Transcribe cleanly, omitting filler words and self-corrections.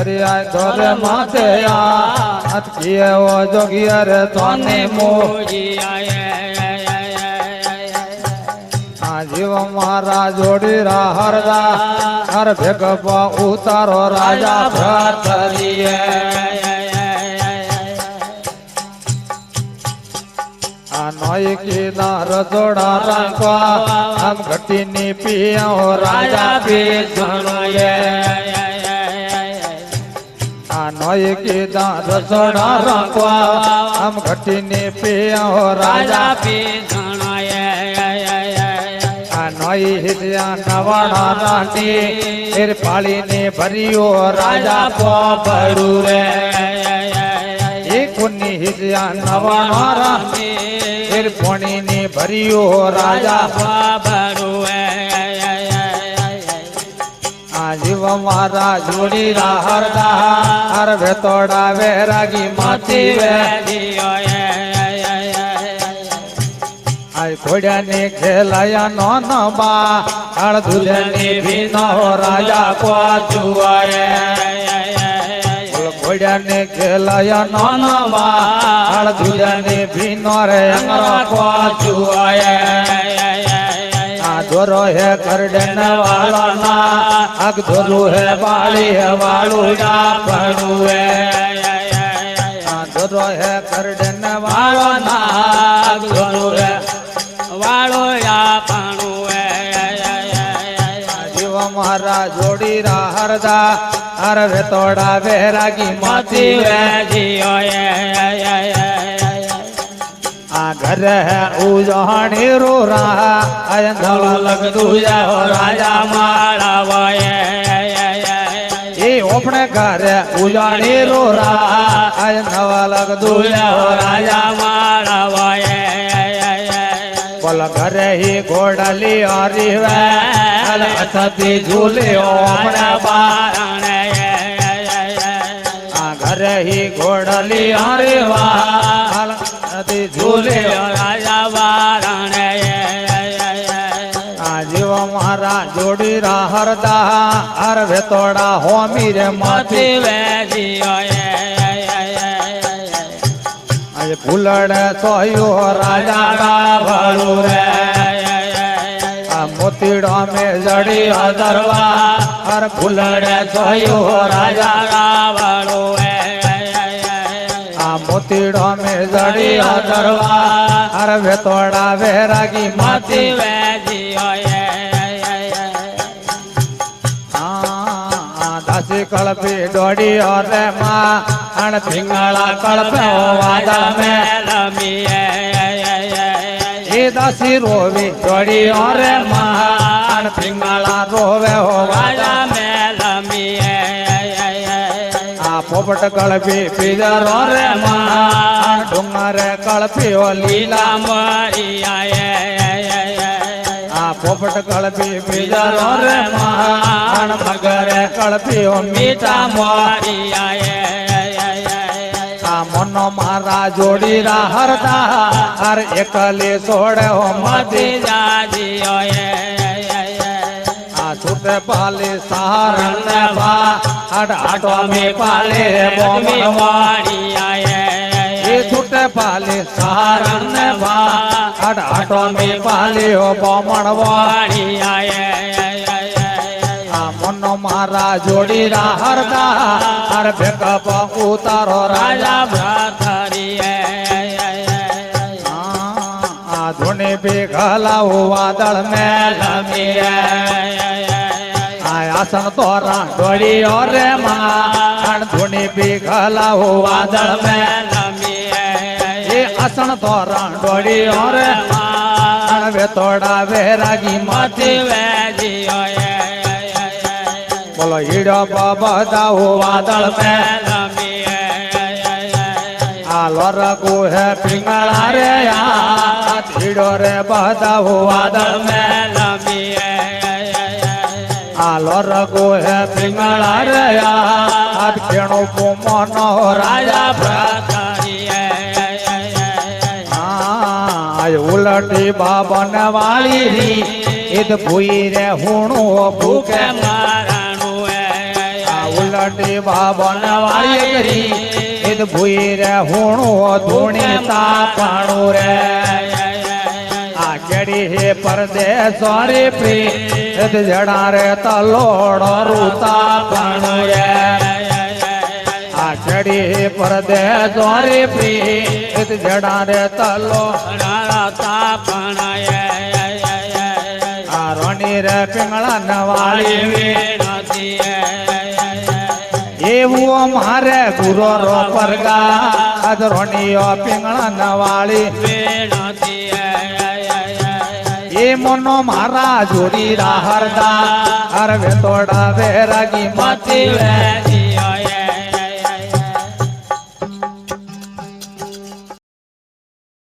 ધોરે માથે અટકીએ ઓ જોગીએ રે તોને જીવ મારા જોડી હરદા હર ભેગ ઉતારો રાજા ભરતરીએ નોય કીધા રજોડા રાખવા આમ ઘટીની પિયા રાજા પી જણોએ નોય કીધા રજોડા રાખવા આમ ઘટીની પિયા રાજા પી જણોએ નોય હિદ્યા નવાણા રાંટી ફેર પાળીને ભર્યો રાજા પોપડું રે એ કોની હિદ્યા નવાણા રાંટી પોણી ને ભર્યો રાજા પોપડું આ જીવ મારા જોડી હરદા હર ભેતોડા વેરાગી માથી વેજીઓ ઘોડ્યા ને ખેલાયા નો નબા હળ દુલ્હની ભીનો રાજા કોચુઆએ ઘોડ્યા ને ખેલાયા નો નબા હળ દુલ્હની ભીનો રે અંગરો કોચુઆએ આ દોરો હે કરડન વાળો ના અગ દોરો હે બાળી હે વાળું ડાપણું હે આ દોરો હે કરડન વાળો ના અગ દોરો હે વાળો ડાપણું જીવ મારા જોડી હરદા હર વેતોડા વેરાગી માથી વેજીઓ આ ઘર હે ઉજાણી રો રા અંધળ લગતું જાઓ રાજા માળાવાએ એ ઓપણે ઘરે ઉજાણી રો રા નવા લગતું જાઓ રાજા માળાવાએ બોલ ઘરે હી ઘોડલી હરી વે અથતી ઝૂલી ઓપણે બારણે આ ઘરે હી ઘોડલી હરી વા ઝૂલે રાજા વારણે આ જીવ મારા જોડી હરદા હર ભેતોડા હોમી રે માથી વેજીઓ ફૂલડ સોયો રાજા ગાભળું રે આ મોતીડો મે જડી દરવા હર ફૂલડ સોયો રાજા ગાભળું મોતીડો મે જડી દરવા હર ભેતોડા વેરાગી માથી વેજીઓ દાસી કળપી દોડી રે માં અણ ભીંગળા કળપે વાદળ મે લમીએ એ દાસી રોવી દોડી રે માં અણ ભીંગળા રોવે વાદળ મે લમીએ પોપટ કળપી પીજરો રે માં ડુંગર કળપીઓ લીલા મરિયાએ આ પોપટ કળપી પીજરો રે માં મગર કળપીઓ મીઠા મરિયાએ આ મનો મારા જોડી હરદા હર એકલી છોડે હો મધી જાજીઓ છૂટે પાલી સારણ ભા આટો મે પાલે બોમણ વાડિયાએ એ છૂટે પાલી સારણ ભા આટો મે પાલ્યો બોમણ વાડિયાએ આ મનો મારા જોડી હરદા હર ભેગ ઉતારો રાજા ભરતરીએ આ ધૂણી ભેગલાઓ વાદળ મે લમીએ આસન તોરા ડોળી રે માં ધૂણી પીઘલાઓ વાદળ મે લમીએ એ આસન તોરા ડોળી રે માં વેતોડા વેરાગી માથી વેજીઓ બોલો હીડો બધાઓ વાદળ મે લમીએ આ લોરગુ હે પિંગળા રે હીડો રે બધાઓ વાદળ મે લમીએ આ લોરગો હે પિંગળા રે આજ કેણો પોમનો રાજા ભરતરીએ આય ઉલટી બાબન વાળી રી ઈદ ભૂઈ રે હુણો ભૂખે મારાણું ઉલટી બાબન વાળી કરી ઈદ ભૂઈ રે હુણું ધૂણી તાપણું રે આ કેડી હે પરદેશો રે પ્રી ઈદ જડા રે તલોડ રૂતા પણ રે આ કેડી હે પરદેશો રે પ્રી ઈદ જડા રે તલોડ રૂતા પણ આ રોણી રે પિંગળા નવાળી એવું મારે ગુરો રો પરગા આજ રોણીઓ પિંગળા નવાળી એ મનો મારા જોડી રાહરદા અરવે તોડા વેરાગી માતી